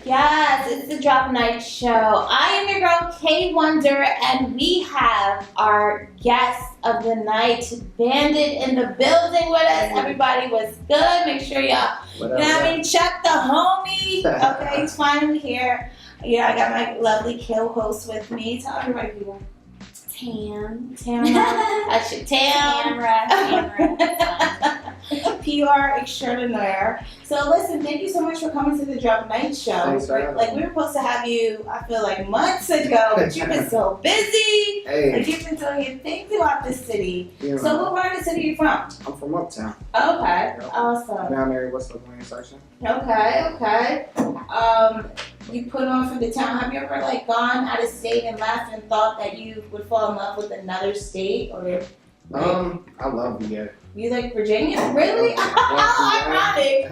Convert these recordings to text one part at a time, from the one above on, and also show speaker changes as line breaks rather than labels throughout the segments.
Yes, it's the Drop Night Show. I am your girl, Kay Wonder, and we have our guest of the night, Bandit, in the building with us. Everybody was good. Make sure y'all, check the homie. Okay, he's finally here. Yeah, I got my lovely co-host with me. Tell everybody who you are. Tamara. That's your Tamara. PR extraordinaire. So listen, thank you so much for coming to the Drop Night Show. Like we were supposed to have you, I feel like months ago, but you've been so busy.
Hey.
Like you've been doing your thing throughout the city.
Yeah.
So what part of the city are you from?
I'm from Uptown.
Okay,
Yep.
awesome.
Down there, what's the Wayne section?
Okay. You put on for the town. Have you ever like gone out of state and left and thought that you would fall in love with another state or?
I love VA.
You like Virginia? Really? How ironic.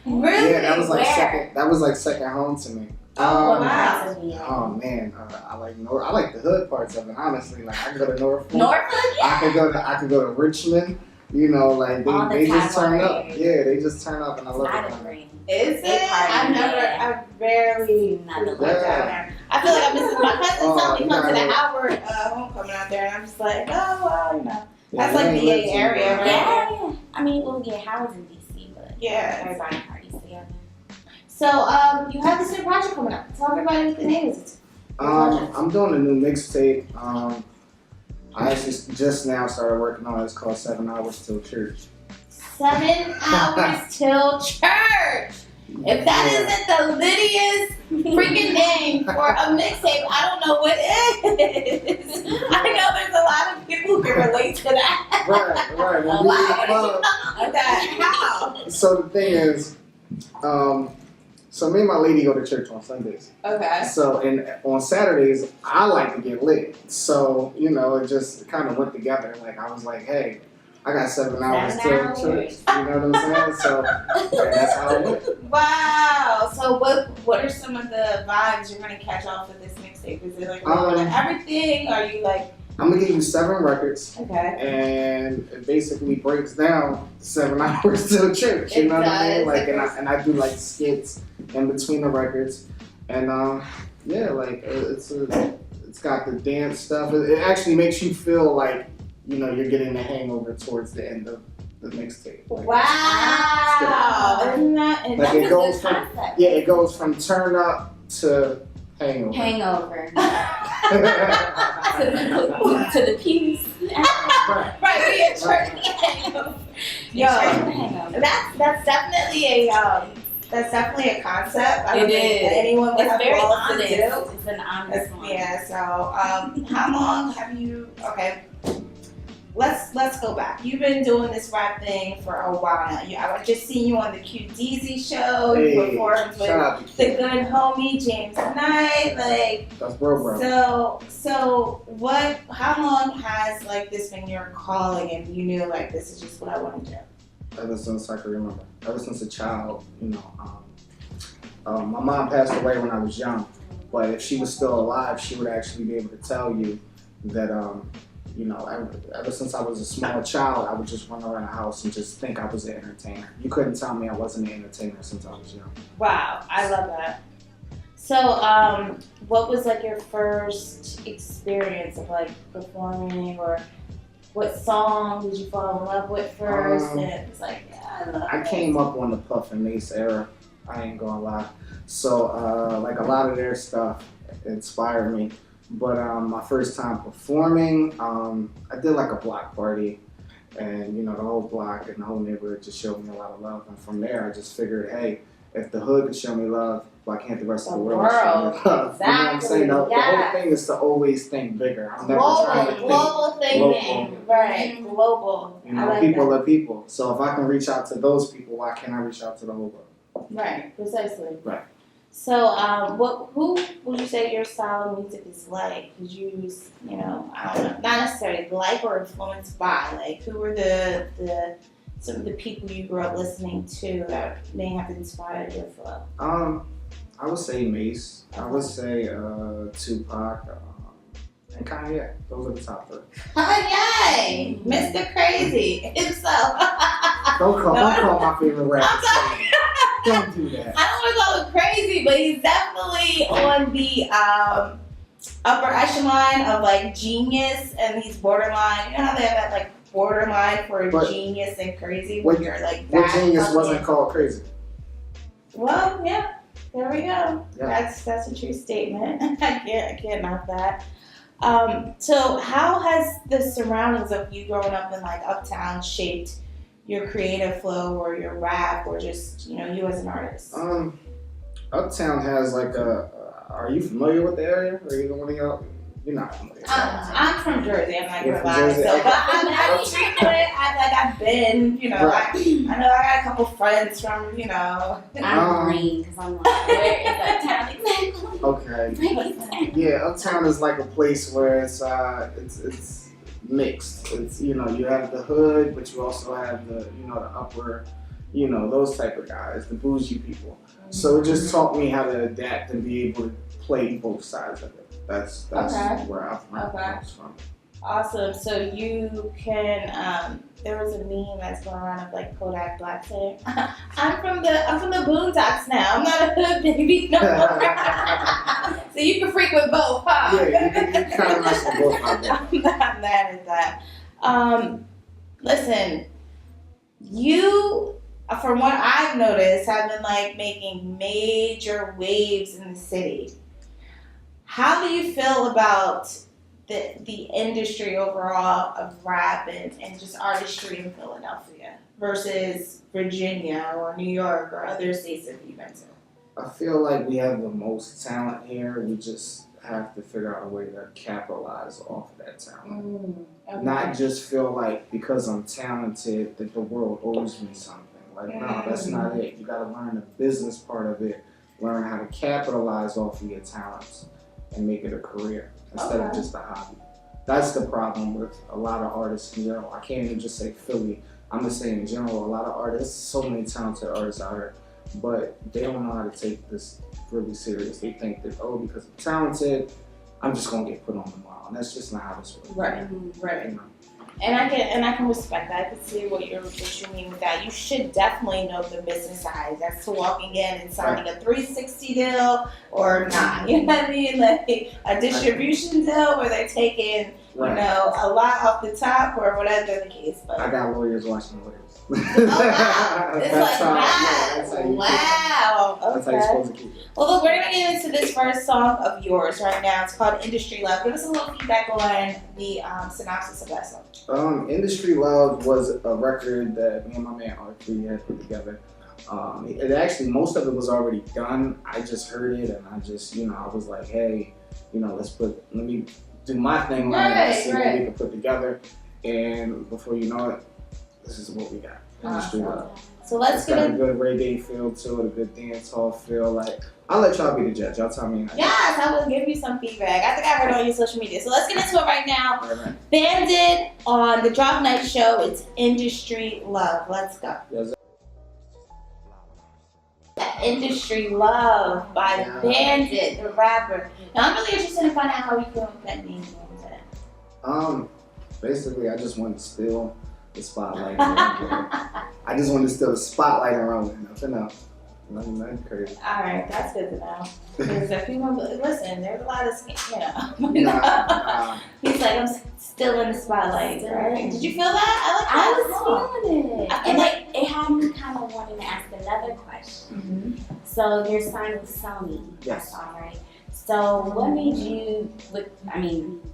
Really?
Yeah, that was like
Where?
second home to me.
Oh wow.
Oh man, I like the hood parts of it. Honestly, like I could go to Norfolk.
Norfolk? Yeah.
I could go to Richmond. You know, like they just turn up. Yeah, they just turn up, and I love it.
Is it? I barely down there. I feel like I'm missing my cousins tell me come to the Howard homecoming out there, and I'm just like, oh well, you know. That's like the VA area, right?
Yeah. I mean, Howard's in DC, but
yeah,
everybody parties together.
So, you have this new project coming up. Tell everybody what the name is.
I'm doing a new mixtape. I actually just now started working on it. It's called 7 Hours Till Church.
7 hours till church. If that isn't the Lydia's freaking name for a mixtape, I don't know what is. I know there's a lot of people who can relate to that.
Right.
Wow. How?
So the thing is, so me and my lady go to church on Sundays.
Okay.
So on Saturdays, I like to get lit. So it just kind of went together. Like I was like, hey, I got 7 hours till church. You know what I'm saying? So that's how it went.
Wow. So what are some of the vibes you're gonna catch off of this mixtape? Is it like everything? Are you like?
I'm gonna give you 7 records.
Okay.
And it basically breaks down 7 hours till church. You know what I mean? Like and I do like skits in between the records. And like it's got the dance stuff. It actually makes you feel like you're getting the hangover towards the end of the mixtape. Like,
wow! Isn't that
like it goes from turn up to hangover.
Hangover. to the pews.
Right, we in church hangover. Yo, that's definitely a concept. I don't think anyone would have balls to do.
It's an honest one.
Yeah. So, how long have you? Okay. Let's go back. You've been doing this rap thing for a while now. I just seen you on the QDZ show. You performed with the good homie James Knight. Like
that's bro.
So what? How long has like this been your calling, and you knew like this is just what I want to do?
Ever since I can remember. Ever since a child, my mom passed away when I was young, but if she was still alive, she would actually be able to tell you that ever since I was a small child, I would just run around the house and just think I was an entertainer. You couldn't tell me I wasn't an entertainer since I was young.
Wow, I love that. So, what was like your first experience of like performing, or what song did you fall in love with first? And it was like, yeah, I love it.
I came up on the Puff and Mace era. I ain't gonna lie. So, like a lot of their stuff inspired me. But my first time performing, I did like a block party, and the whole block and the whole neighborhood just showed me a lot of love. And from there, I just figured, hey, if the hood could show me love, why can't the rest of the world show me love?
Exactly.
You know what I'm saying? The whole thing is to always think bigger. I'm never trying to think
global thinking, right? Global.
People are people. So if I can reach out to those people, why can't I reach out to the whole world?
Right. Precisely.
Right.
So, who would you say your style of music is like? Did you use, I don't know, not necessarily like or influenced by? Like, who were some of the people you grew up listening to that may have inspired your flow?
I would say Mace. I would say Tupac and Kanye. Those are the top 3.
Kanye, Mr. Crazy himself.
Don't call my favorite rapper. Don't do that.
I don't want to call him crazy, but he's definitely on the upper echelon of like genius, and he's borderline. You know how they have that like borderline for
But
genius and crazy, when you're like that.
What genius wasn't called crazy?
Well, yeah. There we go.
Yeah.
That's a true statement. I can't knock that. So how has the surroundings of you growing up in like Uptown shaped your creative flow or your rap or just, you as an artist?
Uptown has like are you familiar with the area? Or either one of y'all? You're not familiar.
I'm from Jersey. I'm not
You're
gonna
from
lie.
Jersey?
So, but I'm frequent. I've been.
Right.
I know I got a couple friends from.
I'm green because I'm like, where is Uptown exactly?
Okay. Yeah, Uptown is like a place where it's mixed. It's you have the hood, but you also have the the upper, those type of guys, the bougie people. So it just taught me how to adapt and be able to play both sides of it. That's
Okay.
where I'm from.
Awesome. So you can. There was a meme that's going around of like Kodak Black saying, "I'm from the Boondocks now. I'm not a hood baby no more." So you can frequent both, huh?
Yeah, you kind of mess with both of them.
I'm not mad at that. Listen, you, from what I've noticed, have been like making major waves in the city. How do you feel about the industry overall of rap and just artistry in Philadelphia versus Virginia or New York or other states that you've been to?
I feel like we have the most talent here. We just have to figure out a way to capitalize off of that talent.
Okay.
Not just feel like because I'm talented that the world owes me something. Like, no, that's not it. You got to learn the business part of it, learn how to capitalize off of your talents and make it a career instead of just a hobby. That's the problem with a lot of artists in general. I can't even just say Philly. I'm just saying in general, a lot of artists, so many talented artists out here, but they don't know how to take this really serious. They think that, because I'm talented, I'm just gonna get put on tomorrow. And that's just not how this works.
Right. And I can respect that. I can see what you mean with that. You should definitely know the business side. That's to walking in and signing a 360 deal or not. You know what I mean? Like a distribution deal where they're taking a lot off the top or whatever the case. But
I got lawyers watching lawyers.
Oh wow! It's like that. Wow. Okay.
That's how you're supposed to keep it.
Well, look, we're gonna get into this first song of yours right now. It's called "Industry Love." Give us a little feedback on the synopsis of that song.
Industry Love was a record that me and my man R3 had put together. It actually, most of it was already done. I just heard it and I just, I was like, hey, let me do my thing on it and see what we can put together. And before you know it, this is what we got. Industry Love.
So let's
it's got a good reggae feel to it, a good dance hall feel. Like, I'll let y'all be the judge. Y'all tell me.
Yes, I will give you some feedback. I think I heard it on your social media. So let's get into it right now.
Right.
Bandit on the Drop Night Show. It's Industry Love. Let's go.
Yes.
Industry Love by Bandit the Rapper. Now I'm really interested in finding out how we came up with that name.
Basically, I just wanted to steal the spotlight. I just wanted to steal the spotlight around it. Nothing else. Nothing crazy.
All right, that's good to know. Because if you listen, there's a lot of He's like, I'm still in the spotlight. Right? Did you feel that?
I was feeling it.
And
like it had me kind of wanting to ask another question.
Mm-hmm.
So you're signed with Sony.
Yes.
All right. So what made you,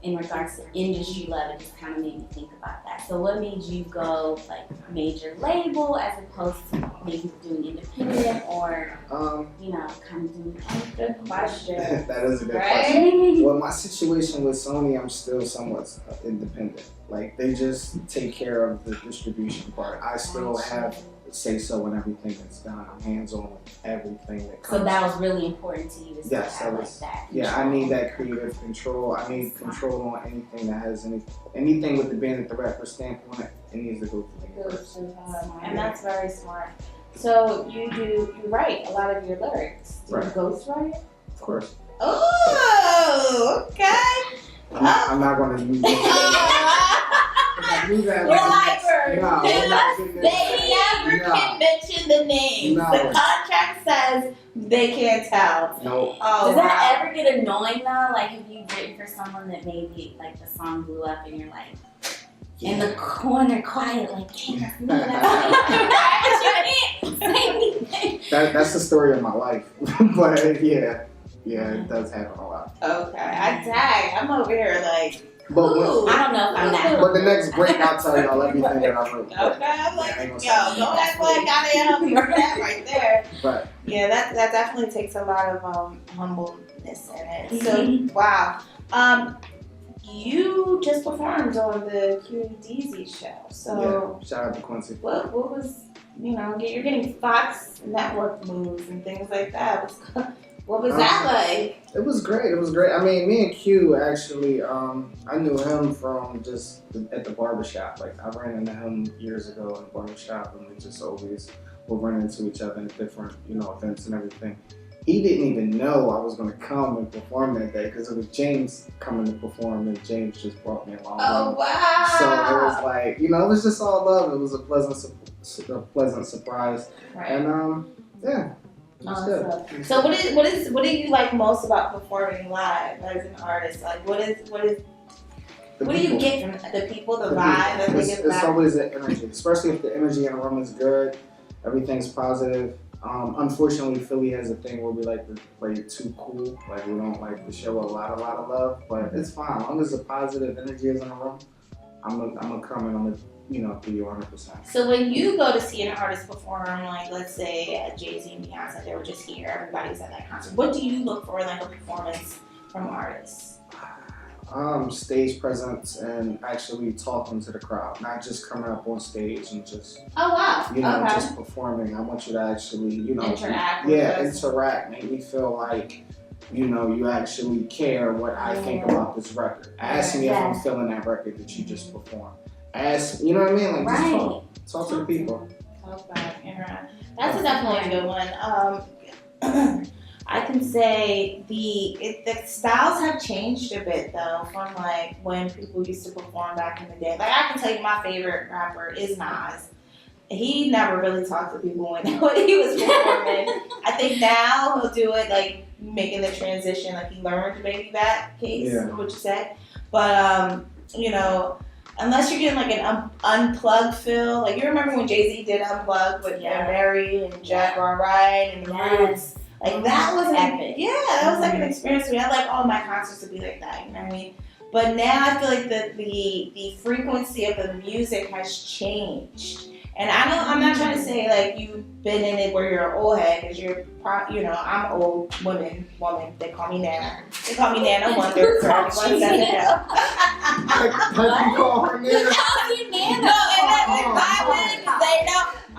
in regards to industry love, it just kind of made me think about that. So what made you go like major label as opposed to maybe doing independent or, kind of doing
good question.
That is a good
Right?
question. Well, my situation with Sony, I'm still somewhat independent. Like, they just take care of the distribution part. I still have say so in everything that's done. I'm hands-on with everything that comes.
So that was really important to you to
yes,
have
that was,
like that.
Yeah, I need that creative control. I need control on anything that has anything with the Bandit the Rapper stamp on it. It needs to go through me first.
And that's very smart. So you write a lot of your lyrics. Do you ghostwrite?
Of course.
Oh, okay.
I'm not going to use it. do that.
We're like,
No, we're not getting
they never can mention the names.
No.
The contract says they can't tell.
No.
Oh,
Does
wow.
that ever get annoying though? Like, have you written for someone that maybe like the song blew up and you're like in the corner, quiet, like, can't you can't say anything.
That's the story of my life. But yeah, it does happen a lot.
Okay, I'm over here like.
But
Ooh.
I don't know if I'm that.
But the next break, I'll tell y'all everything that I wrote.
Okay, I'm like,
Yeah, I ain't gonna
yo,
say
don't act like I didn't help you with that right there.
But
Yeah, that definitely takes a lot of humbleness in it. So wow, you just performed on the QDZ show. So
yeah, shout out to Quincy.
what was you're getting Fox Network moves and things like that. What was that like?
It was great. I mean, me and Q actually, I knew him from just at the barbershop. Like, I ran into him years ago in the barbershop, and we just always would run into each other in different, events and everything. He didn't even know I was going to come and perform that day because it was James coming to perform, and James just brought me along.
Oh wow!
So it was like, it was just all love. It was a pleasant surprise,
Right.
and yeah.
Awesome. So what do you like most about performing live as an artist? Like what do you get from the people, the vibe that they give
It's
back?
always the energy, especially if the energy in the room is good, everything's positive. Unfortunately, Philly has a thing where we like to play it too cool. Like, we don't like to show a lot of love, but it's fine. As long as the positive energy is in the room, I'm gonna come and I'm gonna give you 100%.
So when you go to see an artist perform, like let's say Jay-Z and Beyonce, they were just here, everybody's at that concert. What do you look for in like a performance from artists?
Stage presence and actually talking to the crowd, not just coming up on stage and just
Oh wow.
just performing. I want you to actually
Interact with us.
interact, make me feel like you actually care what I think about this record. Ask me if I'm feeling that record that you just performed. Ask, you know what I mean? Like, just talk to the people.
Talk about interact. That's definitely a good one. I can say the styles have changed a bit though from like when people used to perform back in the day. Like I can tell you my favorite rapper is Nas. He never really talked to people when he was performing. I think now he'll do it like making the transition, like he learned maybe that case, what you said. But unless you're getting like an unplugged feel, like you remember when Jay-Z did Unplugged with Mary and Jack Wright and the Roots. Like that was
epic.
That was like an experience for me. I like all my concerts to be like that, you know what I mean? But now I feel like the frequency of the music has changed. And I'm not trying to say like you've been in it where you're an old head, because I'm an old woman. They call me Nana. They call me Nana Wonder. For everyone doesn't know.
Like you call her Nana?
No,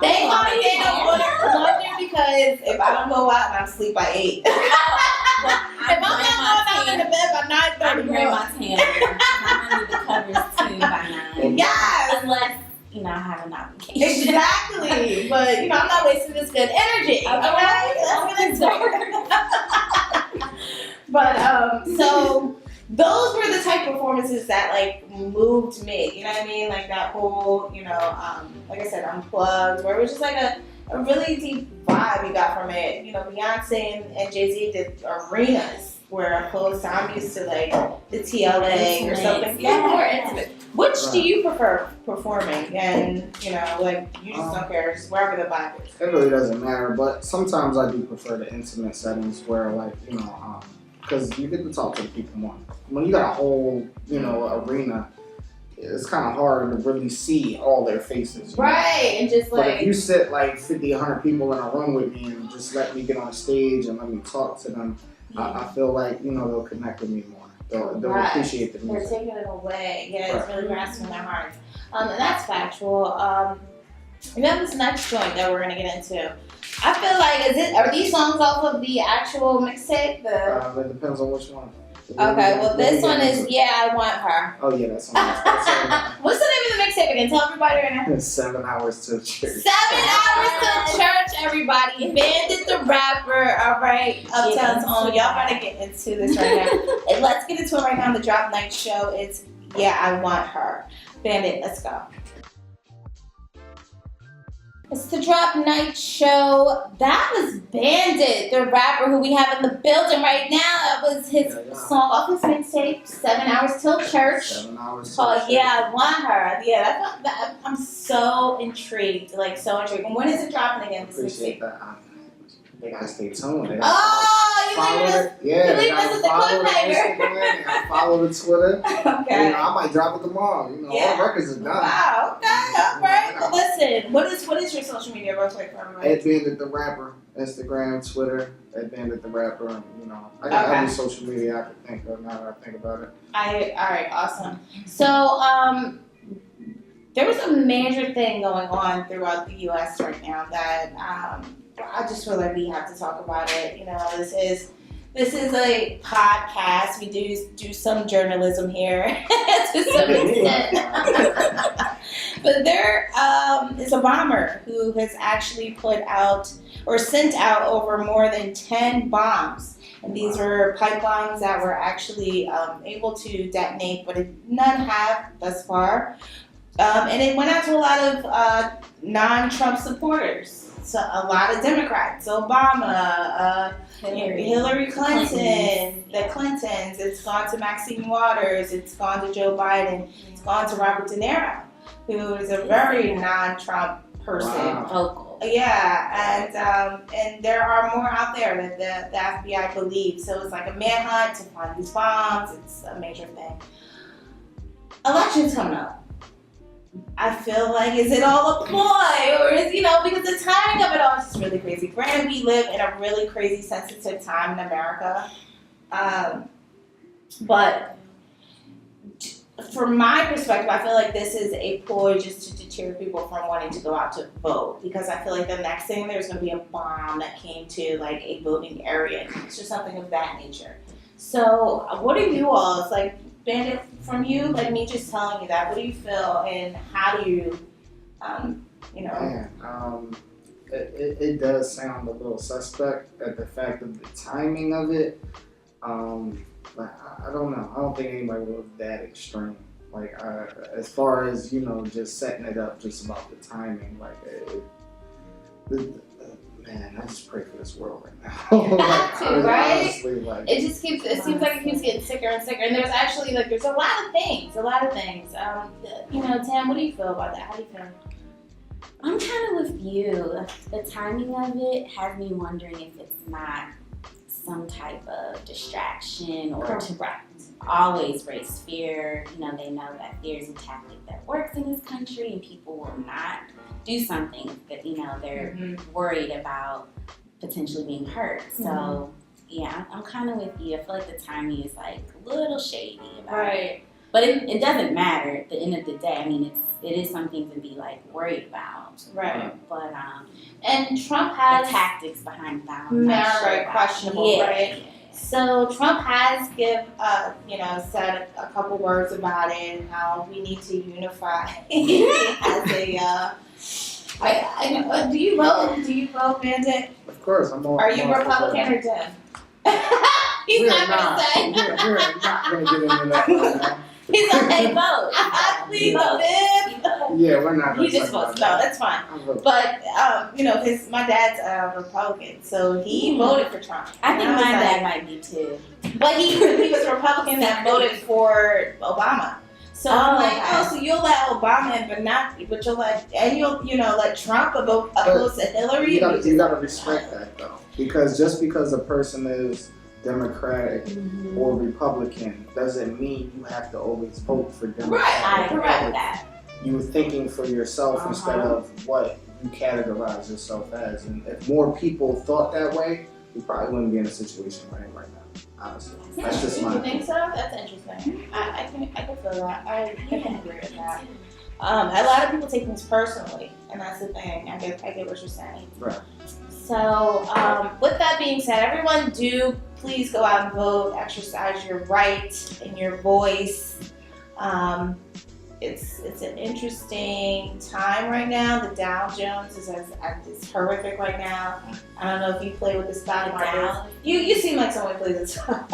they call me Nana Wonder because if I don't go out and I'm asleep by 8. If I'm not going out in the bed by 9:30,
I'm grandma's hand. I'm under the covers too by 9.
Yes.
Unless I have an obligation.
Exactly. But I'm not wasting this good energy. Okay. That's good. But so those were the type of performances that like moved me. You know what I mean? Like that whole, like I said, Unplugged, where it was just like a really deep vibe you got from it. Beyonce and Jay-Z did arenas where opposed to I'm used to like the TLA or something. More intimate. Which do you prefer performing? And like you just don't care, just wherever the vibe is.
It really doesn't matter, but sometimes I do prefer the intimate settings where like because you get to talk to the people more. When you got a whole arena, it's kind of hard to really see all their faces.
Right, and just like.
But if you sit like 50, 100 people in a room with me and just let me get on stage and let me talk to them, I feel like they'll connect with me more. They'll appreciate the music.
They're taking it away. Yeah, it's really grasping their hearts. And that's factual. We have this next joint that we're gonna get into. I feel like are these songs off of the actual mixtape?
It depends on which one.
Okay, well this one is I Want Her.
Oh yeah, that's one.
What's the name of the mixtape again? Tell everybody right now.
7 hours to church.
7 hours to church, everybody. Bandit the Rapper. All right, Uptown's own. Y'all gotta get into this right now. And let's get into it right now on the Drop Night Show. It's I Want Her. Bandit, let's go. It's the Drop Night Show. That was Bandit, the rapper who we have in the building right now. That was his song off his mixtape, 7 Hours Till Church.
7 hours.
Oh yeah, I want her. Yeah, I'm so intrigued, like so intrigued. And when is it dropping again? This
Appreciate
mixtape?
that. They gotta stay tuned. They
Oh, you
follow
leaving us?
it. Yeah,
you leaving us with the
follow the
cliffhanger.
Instagram. They gotta follow the Twitter.
Okay.
You know, I might drop it tomorrow. You know,
Yeah.
all records are done.
Wow. Okay. All right. Well, listen. What is your social media real quick for everybody?
At Bandit the Rapper, Instagram, Twitter. At Bandit the Rapper. You know, I got every social media I could think of now that I think about it.
All right. Awesome. So there was a major thing going on throughout the U.S. right now that I just feel like we have to talk about it. You know, this is a podcast. We do some journalism here to some extent. But there is a bomber who has actually put out or sent out over more than 10 bombs. And these were pipelines that were actually able to detonate, but none have thus far. And it went out to a lot of non-Trump supporters. So a lot of Democrats, Obama, Hillary Clinton, the Clintons. It's gone to Maxine Waters. It's gone to Joe Biden. It's gone to Robert De Niro, who is a very non-Trump person.
Wow.
Vocal.
Yeah, and there are more out there that the FBI believes. So it's like a manhunt to find these bombs. It's a major thing. Election's coming up. I feel like, is it all a ploy, or is, because the timing of it all is just really crazy. Granted, we live in a really crazy, sensitive time in America, but from my perspective, I feel like this is a ploy just to deter people from wanting to go out to vote, because I feel like the next thing there's going to be a bomb that came to like a voting area. It's just something of that nature. So what are you all? It's like, Bandit, from you, like me just telling you that, what do you feel and how do you,
Man, it does sound a little suspect at the fact of the timing of it. But I don't know. I don't think anybody was that extreme. Like, as far as, just setting it up just about the timing, like, man, I just pray for this world right now.
Right?
Honestly, like,
it seems like it keeps getting sicker and sicker. And there's actually, there's a lot of things. Tam, what do you feel about that? How do you feel?
I'm kind of with you. The timing of it has me wondering if it's not some type of distraction or to always raise fear. They know that fear is a tactic that works in this country and people will not do something that, they're worried about potentially being hurt. So, yeah, I'm kind of with you. I feel like the timing is like a little shady about it. But it doesn't matter at the end of the day. I mean, it is something to be like worried about.
Right.
But
and Trump has
the tactics behind that.
Questionable, right? So Trump has said a couple words about it and how we need to unify as a. Do you vote? Do you vote, Bandit?
of course, I'm all.
Are you Republican or Dem? He's not gonna say.
We're not gonna get into that right now.
He's like, hey, vote. Please vote.
Yeah, we're not.
He just votes. No, that's fine. But my dad's a Republican, so he voted for Trump.
I think my dad might be too.
But he was a Republican that voted for Obama. So I'm like, so you'll let Obama in, but you'll let Trump oppose to Hillary.
You gotta respect that though, because just because a person is Democratic or Republican doesn't mean you have to always vote for Democrat.
Right, correct that.
You were thinking for yourself instead of what you categorize yourself as, and if more people thought that way, we probably wouldn't be in a situation we're in right now. Honestly, that's just my.
You think so? That's interesting. I can feel that. I can agree with that. A lot of people take things personally, and that's the thing. I get what you're saying.
Right.
So, with that being said, everyone do please go out and vote, exercise your right and your voice. it's an interesting time right now. The Dow Jones is horrific right now. I don't know if you play with the stock market. You seem like someone who plays the stock.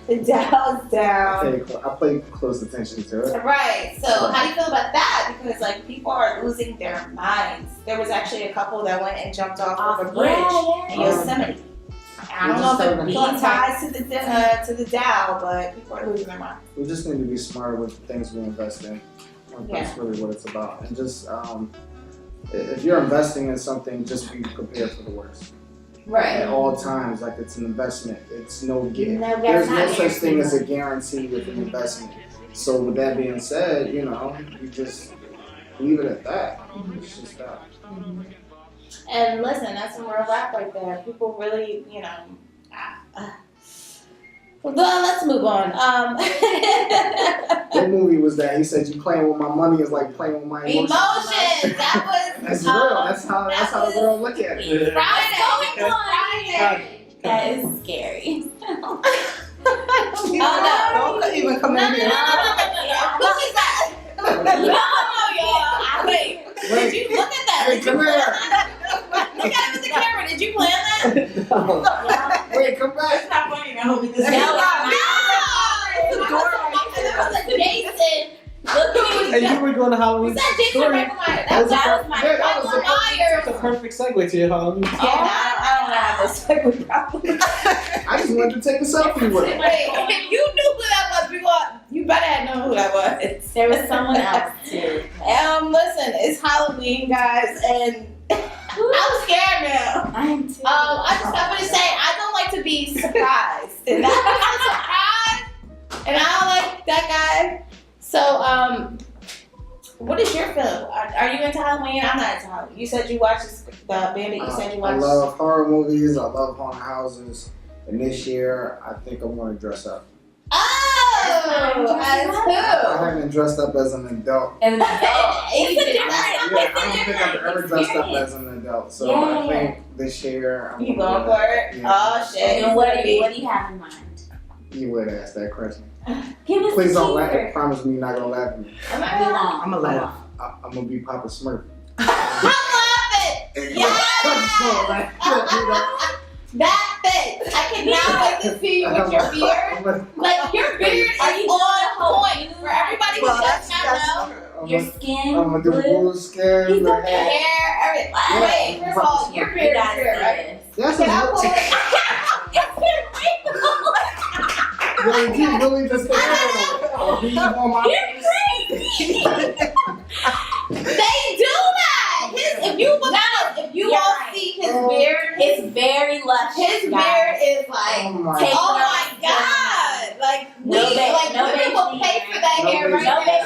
The Dow's down.
I pay close attention to it.
Right. So how do you feel about that? Because like people are losing their minds. There was actually a couple that went and jumped off of a bridge in Yosemite. I don't know if it ties to the Dow, but people are losing their minds.
We just need to be smarter with the things we invest in. That's really what it's about. And just if you're investing in something, just be prepared for the worst.
Right.
At all times, like it's an investment. It's no guarantee.
There's
no such thing as a guarantee with an investment. So with that being said, you just leave it at that. It's just that.
Mm-hmm. And listen, that's some real rap right there. People really, well, let's move on.
What movie was that? He said, "You playing with my money is like playing with my emotions."
That was.
That's real. That's how the world look at it.
Friday.
That is scary.
Oh
Don't even come in here.
No. Who is that? No, y'all. Wait. Did you look at that?
Hey, come here.
Look at it with the camera. Did you plan that?
Wait, come back.
It's not funny. I hope it doesn't. No. Jason. Look at
And you were going to Halloween.
Was that Jason
story.
Michael Myers? That was Michael Myers.
That's a perfect segue to your Halloween.
I don't have a segue problem.
I just wanted to take a selfie with him.
Wait, if you knew who that was, you better have known who that was.
There was someone else too.
Listen, it's Halloween, guys, and I'm scared now.
I am too.
I just have to say, I don't like to be surprised. And that was a surprise, and I don't like that guy. So, what is your film? Are you into Halloween? I'm not into Halloween. You said you watched the Bandit. You said you watched.
I love horror movies. I love haunted houses. And this year, I think I'm going to dress up.
Oh, as who?
I haven't dressed up as an adult.
And
It's a different.
I don't think I've ever dressed up as an adult. So I think this year, I'm
You going for it?
Yeah.
Oh shit!
And what do you have in mind?
You would ask that question.
Give us
Please
a
don't laugh.
teaser.
Promise me you're not going to laugh at me.
Am I wrong?
I'm a laugh.
I'm going to be Papa Smurf.
I'm laughing. Yes! That fits. I cannot wait to see you with your beard. Like your beard is on point. For everybody who does not know,
Your skin.
I'm going to do blue skin.
He's
the
got
hair.
everything. Wait, first of all, your beard is here, right?
That's
Can I
what
pull it?
Yo, you really just said that. On my
You're crazy. They do that. If you look at if you all see his beard,
It's very lush.
his beard is like,
Oh my
oh my god! Like
No
women will
baby.
pay for that
No
hair
baby.
right
No
now.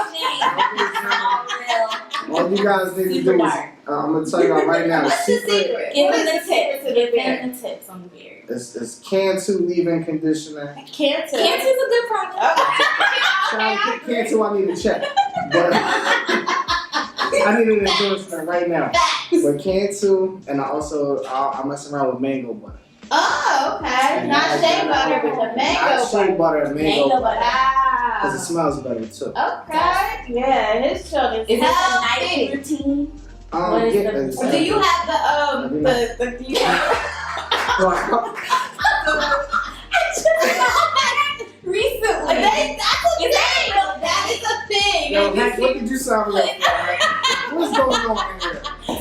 big
All you guys need to
Super
do is,
dark.
I'm going to tell you right now,
What's the secret?
Give
What
him
is
the
secret
tips.
to the
Give
beard?
him the tips on the beard.
it's Cantu leave-in conditioner.
Cancer.
Cancer's a good product.
Cantu, I need to check. But I need an endorsement right now. But Cantu, and I mess around with mango butter.
Oh, okay. Not shea butter, but the mango
Not shea butter, mango
Mango
butter.
butter.
Because it
Wow.
smells better too.
Okay. Yeah, his children's
Is this a night
healthy.
routine? What is
Get
the-
this.
Do you have do you have
Recently.
that's a thing. That is a thing.
Yo, Hank, what did you sign me up for, man? What's going on here?
No, all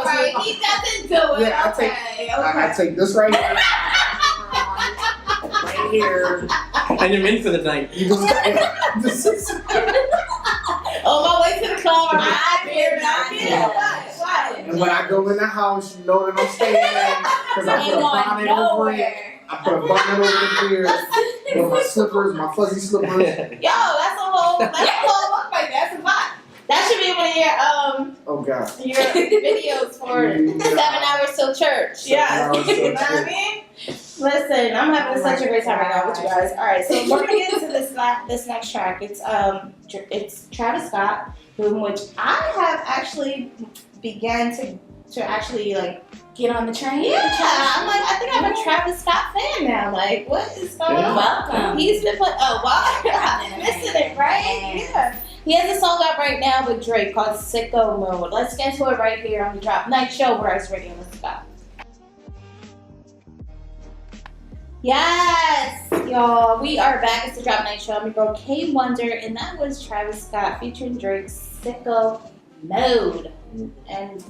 right, he doesn't do it.
Yeah,
okay.
I take this right here. Right here.
And you're in for the night.
You just this is
On my way to the club, I'm here.
And when I go in the house, you know that I'm staying there because I put a bonnet over it. I put a bonnet over the beard with my slippers, my fuzzy slippers.
Yo, that's a whole look right there. That's a lot. That should be one of
Oh God.
your videos for 7 hours till church.
7 hours till
You know what I
church.
mean? Listen, I'm having such a great time right now with you guys. All right, so we're gonna get into this next track. It's Travis Scott, which I have actually began to actually like
get on the train?
Yeah, I'm like, I think I'm a Travis Scott fan now. Like, what is going on?
Welcome.
He's been playing. Oh, wow. I'm missing it, right? Yeah. He has a song out right now with Drake called Sicko Mode. Let's get to it right here on the Drop Night Show where Ice Radio. Let's go. Yes, y'all. We are back. It's the Drop Night Show. I'm your girl K Wonder, and that was Travis Scott featuring Drake's Sicko Mode. And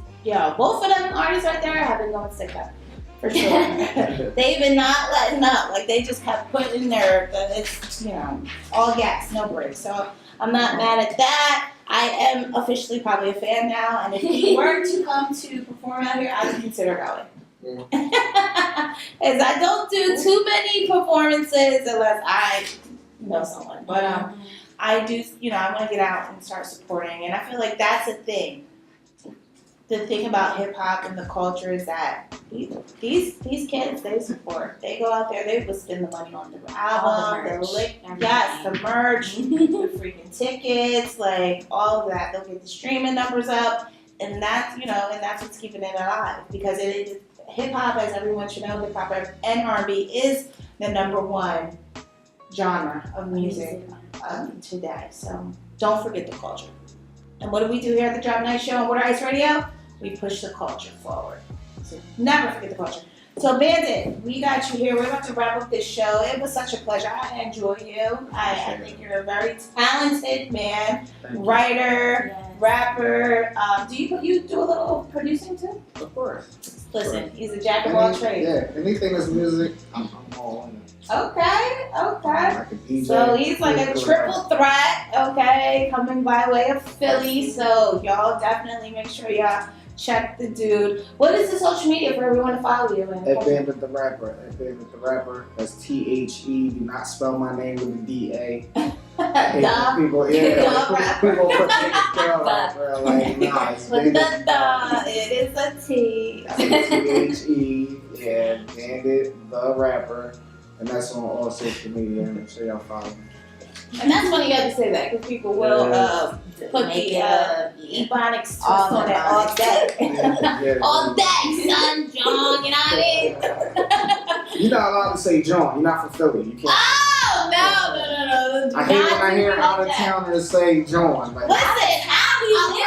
both of them artists right there have been going sicko. For sure. They've been not letting up. Like, they just kept putting their, it's, all gas, no brakes. So I'm not mad at that. I am officially probably a fan now. And if he were to come to perform out here, I would consider going. As I don't do too many performances unless I know someone. But I do, I want to get out and start supporting. And I feel like that's a thing. The thing about hip hop and the culture is that these kids, they support. They go out there, they will spend the money on the album, the merch, the freaking tickets, like all of that. They'll get the streaming numbers up, and that's and that's what's keeping it alive. Because it is hip hop, as everyone should know, hip hop and R&B is the #1 genre of music today. So don't forget the culture. And what do we do here at the Drop Night Show on Water Ice Radio? We push the culture forward. So never forget the culture. So Bandit, we got you here. We're about to wrap up this show. It was such a pleasure. I enjoy you. I think you're a very talented man, writer, rapper. Do you do a little producing too?
Of course.
Listen, he's a jack of all trades.
Yeah, anything that's music, I'm all in it.
Okay.
I could DJ,
So he's like a triple threat, coming by way of Philly. So y'all definitely make sure y'all check the dude. What is the social media for everyone to follow you?
At Bandit the Rapper. At Bandit the Rapper. That's THE. Do not spell my name with a DA. People put like, nah, it's
it is a T.
THE and Bandit the Rapper. And that's on all social media. And make sure y'all follow me.
And that's funny you have to say that because people will put the ebonics on it all day. All day, son, John, you know what I mean?
You're not allowed to say John. You're not from Philly. You can't.
Oh, no.
I hate when I hear out of towners say John. Like,
listen, I'm here,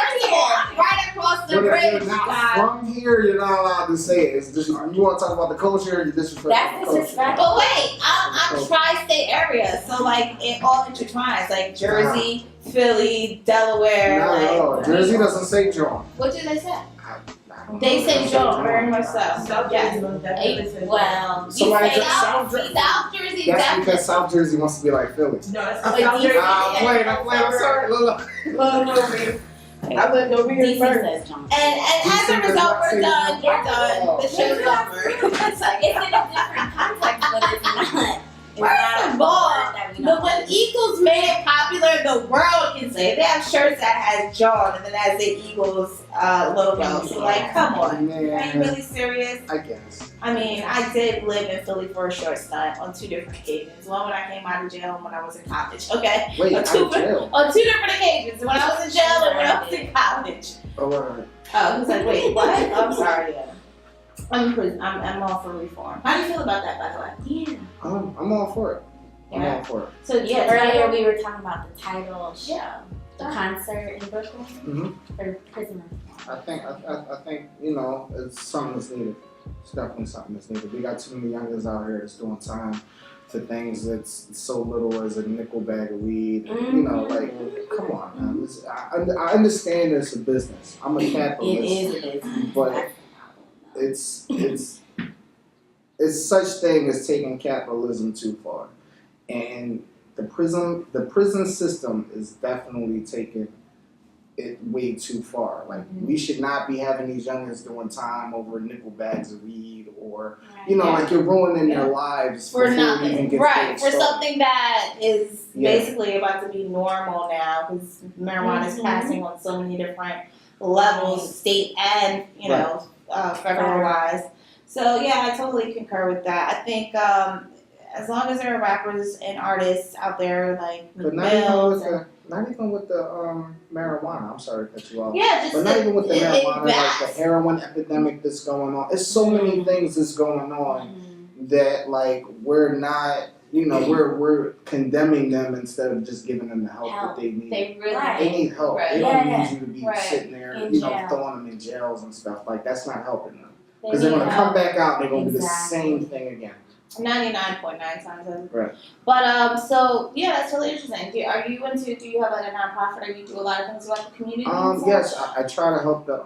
right across the bridge.
If you're not from here, you're not allowed to say it. It's just, you want to talk about the culture, you disrespect the culture.
But wait, I'm tri-state area, so like it all intertwines, like Jersey, Philly, Delaware.
Not at all. Jersey doesn't say John.
What do they say? They say John, very much so. Yes.
Well,
Somebody
say
South
Jersey.
That's
Definitely.
because South Jersey wants to be like Philly.
No, that's
Wait,
South Jersey.
I'm playing. I'm sorry. Look.
I wouldn't know
DC
first.
says John.
And as a result, we're done. We're done. The show's over.
It's in a different context, but it's not.
First of all, but when Eagles made it popular, the world can say it. They have shirts that has John and then has the Eagles logo. So like, come on. Are you really serious?
I guess.
I mean, I did live in Philly for a short stunt on 2 different occasions. One when I came out of jail and when I was in college. Okay?
Wait,
on 2 different occasions. When I was in jail and when I was in college.
Oh,
He was like, wait, what? I'm sorry, I'm all for reform. How do you feel about that, by the way?
Yeah.
I'm all for it. I'm all for it.
So earlier we were talking about the title show, the concert in Brooklyn for prisoners.
I think it's something that's needed. It's definitely something that's needed. We got too many youngins out here that's doing time for things that's so little as a nickel bag of weed. Like, come on, man. I understand it's a business. I'm a capitalist.
It is a business.
But it's such thing as taking capitalism too far, and the prison system is definitely taking it way too far. Like, we should not be having these youngins doing time over nickel bags of weed, or like you're ruining their lives
For
before
nothing.
you even get
Right. For
started.
something that is basically about to be normal now, because marijuana is passing on so many different levels, state and federal wise. So yeah, I totally concur with that. I think as long as there are rappers and artists out there like
But not even
Mills
with Not even with the marijuana. I'm sorry to cut you off.
Yeah, just
But not even with the marijuana, like
vast.
the heroin epidemic that's going on. It's so many things that's going on that like we're not, you know, we're condemning them instead of just giving them the help that they need.
They really
Right.
They need help.
Right.
They don't
Yeah.
need you to be
Right.
sitting there,
In
you know,
jail.
throwing them in jails and stuff. Like that's not helping them.
They
Because they're
need
gonna
help.
come back out and they're gonna do the
Exactly.
same thing again.
99.9 times over.
Right.
But so yeah, that's really interesting. Do you have like a nonprofit, or you do a lot of things about the community? and
Yes,
such?
I try to help the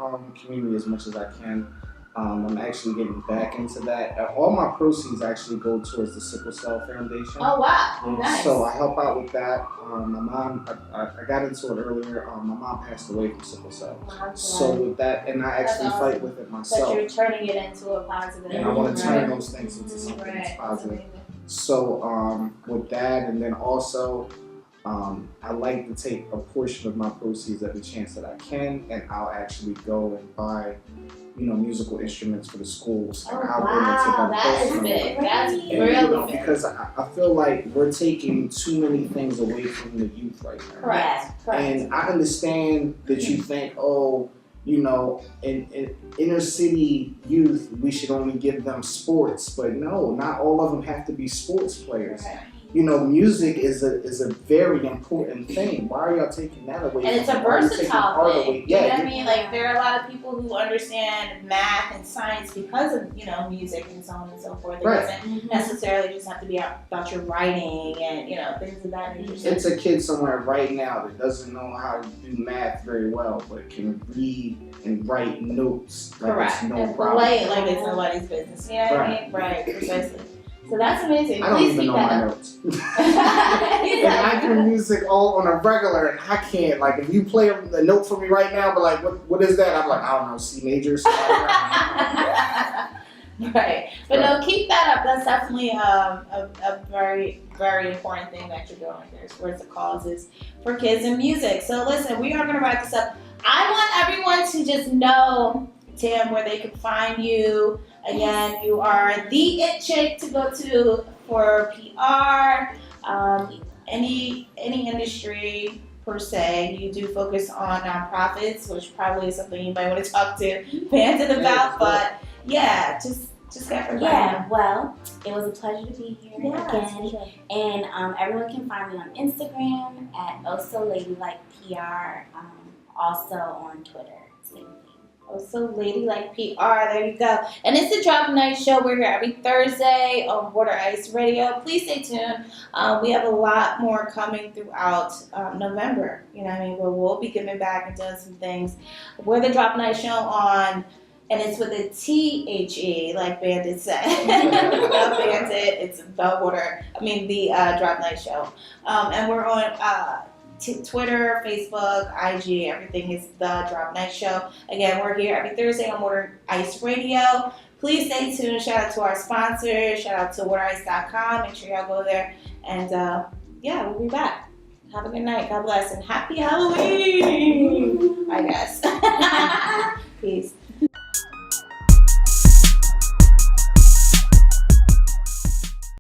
community as much as I can. I'm actually getting back into that. All my proceeds actually go towards the Sickle Cell Foundation.
Oh wow, nice.
So I help out with that. My mom, I got into it earlier. My mom passed away from sickle cell. So with that, and I actually
That's
fight
awesome.
with it
But
myself.
you're turning it into a positive.
And I want to
right?
turn those things into something that's
Right.
positive.
That's
So with that, and then also, I like to take a portion of my proceeds every chance that I can, and I'll actually go and buy, you know, musical instruments for the schools, and
Oh
I'll bring it to
wow,
them
that is
personally.
big. That's
And,
And, you
really
know,
big.
because I feel like we're taking too many things away from the youth right now.
Correct. Correct.
And I understand that you think, oh, you know, in inner city youth, we should only give them sports. But no, not all of them have to be sports players.
Right.
You know, music is a very important thing. Why are y'all taking that away?
And it's a
from them? Why are you taking
versatile
art
thing.
away?
You know
Yeah,
what I mean? Like there are a lot of people who understand math and science because of, you know, music and so on and so forth. It
Right.
doesn't necessarily just have to be about your writing and, you know, things of that nature. So
it's a kid somewhere right now that doesn't know how to do math very well, but can read and write notes like
correct.
it's no
And
problem.
play it like it's nobody's business. You know what I mean? Right, precisely. So that's amazing.
I don't
Please
even
keep
know my
that up.
notes. And I do music all on a regular, and I can't. Like, if you play a note for me right now, but like, what is that? I'm like, I don't know, C major.
Right. But no, keep that up. That's definitely a very, very important thing that you're doing right there towards the causes for kids and music. So listen, we are going to wrap this up. I want everyone to just know, Tim, where they can find you. Again, you are the it chick to go to for PR, any industry per se. You do focus on nonprofits, which probably is something you might want to talk to Bandit about. But yeah, just get everybody.
Yeah, well, it was a pleasure to be here again.
Sure.
And everyone can find me on Instagram at OhSoLadyLikePR, also on Twitter. Same thing.
Oh, so ladylike PR. There you go. And it's the Drop Night Show. We're here every Thursday on Water Ice Radio. Please stay tuned. We have a lot more coming throughout November. You know what I mean? Where we'll be giving back and doing some things. We're the Drop Night Show on, and it's with a THE, like Bandit said. The Bandit. It's the Water. I mean, the Drop Night Show. And we're on Twitter, Facebook, IG, everything is the Drop Night Show. Again, we're here every Thursday on Water Ice Radio. Please stay tuned. Shout out to our sponsors. Shout out to waterice.com. Make sure y'all go there. And yeah, we'll be back. Have a good night. God bless. And happy Halloween, I guess. Peace.